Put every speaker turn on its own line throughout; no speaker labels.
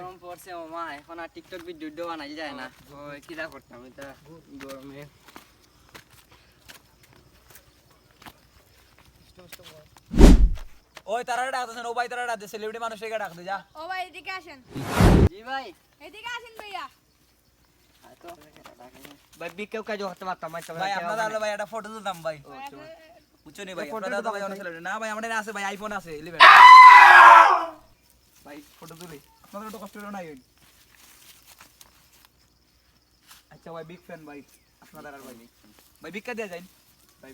গরম পড়ছে মামা, এখন আর টিকটক ভিডিও বানাই যায় না। ওই কিরা করতাম এটা গরমে।
ওই তারা ডাকতেছেন, ও ভাই তারা ডাকতে সেলিব্রিটি মানুষকে ডাকতে যা।
ও ভাই এদিকে আসেন,
জি ভাই।
এদিকে আসেন ভাইয়া।
ভাই বিকেও কাজ করতে পারতাম
ভাই আপনারা হলো ভাই একটা ফটো তুলতাম ভাই।
ভাই,
বুঝছো নি ভাই, আপনারা তো ভাই অনেক সেলিব্রিটি না ভাই, আমাদের আছে ভাই আইফোন আছে 11 ভাই ফটো তুলি, আপনাদের একটু কষ্ট করে নাই হইন। আচ্ছা ভাই বিগ ফ্যান ভাই আপনাদের আর ভাই ভাই ভিক্ষা দেয়া যায়
ভাই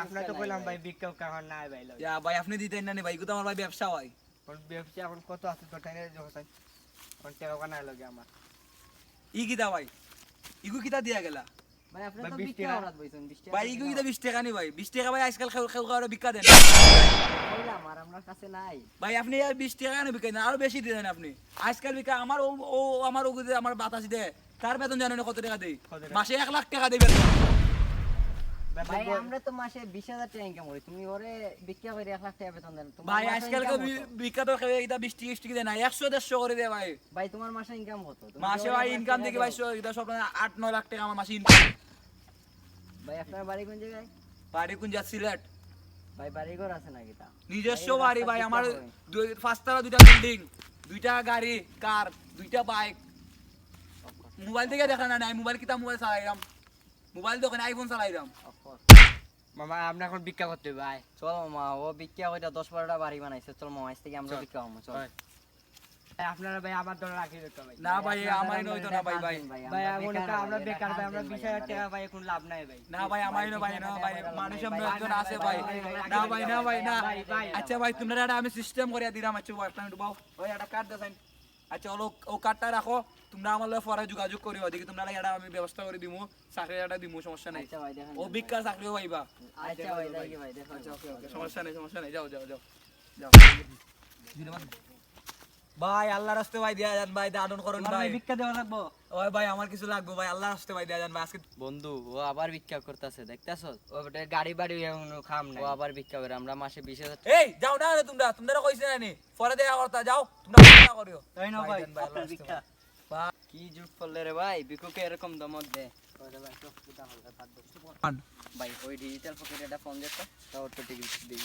আপনারা তো কইলাম ভাই বিকেও কাহন নাই ভাই লই।
যা ভাই আপনি দিতেন না নি ভাই, কিন্তু আমার ভাই ব্যবসা হয়।
কোন ব্যবসা এখন কত আছে তো টাকা যখন কোন টাকা কানা লাগে আমার।
ই কিতা ভাই, ইগু কিতা দিয়া গেলা
ভাই আপনারা তো 20 টাকা রাত বইছেন 20 টাকা।
ভাই, ইগু কিতা 20 টাকা নি ভাই, 20 টাকা ভাই আজকাল খেউ খেউ করে ভিক্ষা দেন
কইলাম আর আমার কাছে নাই।
ভাই। আপনি আর 20 টাকা না ভিক্ষা দেন, আরো বেশি দেন আপনি আজকাল ভিক্ষা। আমার ও আমার ওগু যে আমার বাতাসি দে, তার বেতন জানেন কত টাকা দেই? মাসে 1 লাখ টাকা দেই বেতন।
ভাই আমরা তো মাসে 20,000 টাকা ইনকাম করি, তুমি ওরে বিক্রি করে 1 লাখ টাকা বেতন দেন। তোমার
ভাই
মাসে
আজকাল
income কত?
ভিক্ষা তো খেয়ে এটা 20 30 দেয় না, 100 150 করে দেয় ভাই
ভাই তোমার মাসে ইনকাম কত? তুমি
মাসে।
ওরে
ভাই
1 লাখ
ইনকাম
টাকা
দেখি
দাও।
ভাই এটা সব 8-9 লাখ টাকা আমার মাসে ইনকাম।
ভাই আপনার বাড়ি কোন জায়গায়?
বাড়ি কোন যা সিলেট।
ভাই বাড়ি ঘর আছে নাকি তা?
নিজস্ব
ভাই,
বাড়ি
রাস্তা
ভাই
দিতে
আমার,
হয়।
5 তলা 2টা বিল্ডিং, 2টা গাড়ি কার, 2টা বাইক। মোবাইল থেকে দেখা না, মোবাইল কিতা মোবাইল চালাইরাম, মোবাইল দোকানে আইফোন চালাইরাম।
মামা আমরা এখন ভিক্ষা করতে ভাই। চল মামা, ও ভিক্ষা কইটা 10-12টা বাড়ি বানাইছে। চল মামা আজ থেকে আমরা ভিক্ষা করব। চল ভাই আপনারা ভাই আমার দল রাখি দিতে ভাই।
না ভাই আমারই নইতো না ভাই। ভাই
ভাই আমরা বেকার ভাই, আমরা 20,000 টাকা ভাই এখন লাভ নাই ভাই।
না ভাই আমারই না ভাই, না ভাই মানুষ এমন একজন আছে ভাই। না ভাই না ভাই না। আচ্ছা ভাই তোমরা এটা আমি সিস্টেম করে দিলাম। আচ্ছা ভাই আপনারা একটু বাও, ওই একটা কার্ড দেন। আচ্ছা ও কার্ডটা রাখো, তোমরা আমার লগে পরে যোগাযোগ করিও, দেখি তোমরা এটা আমি ব্যবস্থা করে দিমু, চাকরি এটা দিমু, সমস্যা নাই।
আচ্ছা ভাই দেখেন।
ও ভিক্ষা চাকরিও পাইবা।
আচ্ছা ভাই দেখি ভাই দেখো।
আচ্ছা ওকে ওকে, সমস্যা নাই সমস্যা নাই, যাও যাও যাও যাও। ভাই আল্লাহর রাস্তে ভাই দেয়া যান ভাই, দাদন করুন ভাই।
ভিক্ষা দেওয়া লাগবো।
ওই ভাই আমার কিছু লাগবে ভাই, আল্লাহর রাস্তে ভাই দেয়া যান ভাই আজকে।
বন্ধু ও আবার ভিক্ষা করতেছে, দেখতেছো? ও গাড়ি বাড়ি এখনো খাম নাই, ও আবার ভিক্ষা করে। আমরা মাসে 20,000
এই যাও না রে তোমরা কইছ না নি পরে দেয়া করতা, যাও তোমরা ভিক্ষা করিও।
তাই না
ভাই
ভাই
দেন ভাই,
আপনার
আল্লাহর
ভিক্ষা।
রাস্তে
কি জুট করলে রে ভাই, বিকুকে এরকম দমক দে। ওরে ভাই তো পুতা হলকা ভাত বসে পড়।
ভাই।
ভাই ওই ডিজিটাল পকেটে এটা ফোন দিতে তাও তো টিকিট দেই।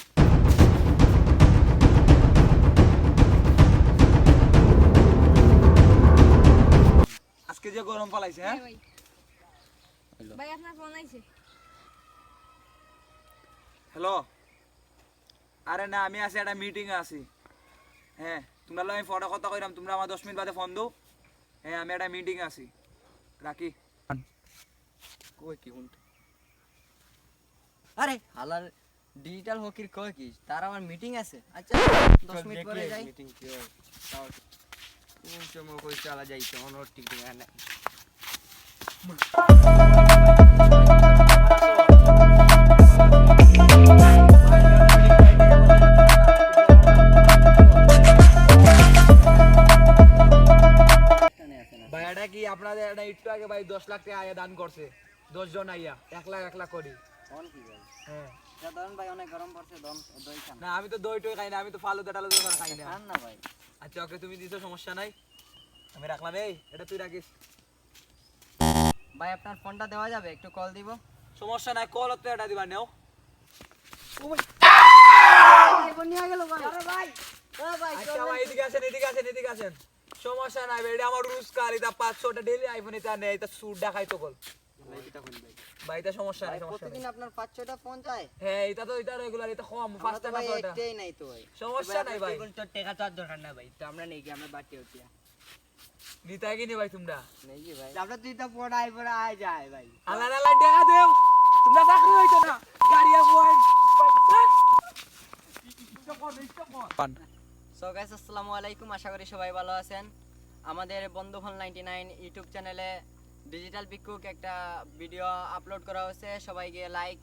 আজকে যে গরম পালাইছে হ্যাঁ।
ভাই ভাই আপনার ফোন আইছে।
হ্যালো, আরে না আমি আছি একটা মিটিং এ আছি। হ্যাঁ তোমরা আমি ফোনে কথা কইরাম, তোমরা আমার 10 মিনিট বাদে ফোন দাও। হ্যাঁ আমি একটা মিটিং এ আছি, রাখি। কই কি হুন
আরে হালার ডিজিটাল হকির কয় কি, তার আমার মিটিং আছে। আচ্ছা 10 মিনিট পরে যাই। মিটিং কি হয় তাও কোন সময় কই চলা যাই তো অন টিকিট না।
ভাই এটা কি আপনাদের এটা একটু আগে ভাই 10 লাখ টাকা আয়া দান করছে, 10 জন আইয়া 1 লাখ করি।
কোন কি ভাই?
হ্যাঁ
সাধারণ ভাই অনেক গরম পড়ছে, দই খান।
না আমি তো দই টই খাই না, আমি তো ফালুদা টালুদা খাই না।
খান না ভাই।
আচ্ছা ওকে তুমি দিছো, সমস্যা নাই, আমি রাখলাম। এই এটা তুই রাখিস।
ভাই আপনার ফোনটা দেওয়া যাবে, একটু কল দিব।
সমস্যা নাই, কল তো এটা দিবা নেও।
ফোন নিয়ে গেল ভাই। আরে ভাই ও ভাই
আচ্ছা ভাই এদিকে আসেন এদিকে আসেন এদিকে আসেন, সমস্যা নাই ভাই, এটা আমার রোজকার, এটা 500টা ডেইলি আইফোন, এটা নেই, এটা সুট দেখাই তো কল ভাই, এটা সমস্যা নাই, সমস্যা
প্রতিদিন
নাই।
আপনার 5-6টা ফোন যায়?
হ্যাঁ এটা তো এটা রেগুলার, এটা কম,
আমরা
5টা
তো
না
ভাই
6টা,
একটাই নাই তো ভাই।
সমস্যা নাই ভাই।
তো টাকা তো আর দরকার না ভাই, তো আমরা নেই কি, আমরা বাড়তি হচ্ছি
নিতাই কিনি ভাই তোমরা
নেই কি ভাই। আমরা তুই তো ফোন আই যায় ভাই।
আল্লাহ আল্লাহ দেখা দেও, তোমরা চাকরি হইতো না গাড়ি বয়।
সো গাইস আসসালামু আলাইকুম, আশা করি সবাই ভালো আছেন। আমাদের বন্ধুফোন 99 ইউটিউব চ্যানেলে ডিজিটাল ভিক্ষুক একটা ভিডিও আপলোড করা হয়েছে। সবাই গিয়ে লাইক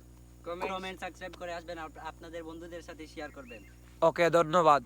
কমেন্ট সাবস্ক্রাইব করে আসবেন, আপনাদের বন্ধুদের সাথে শেয়ার করবেন।
ওকে ধন্যবাদ।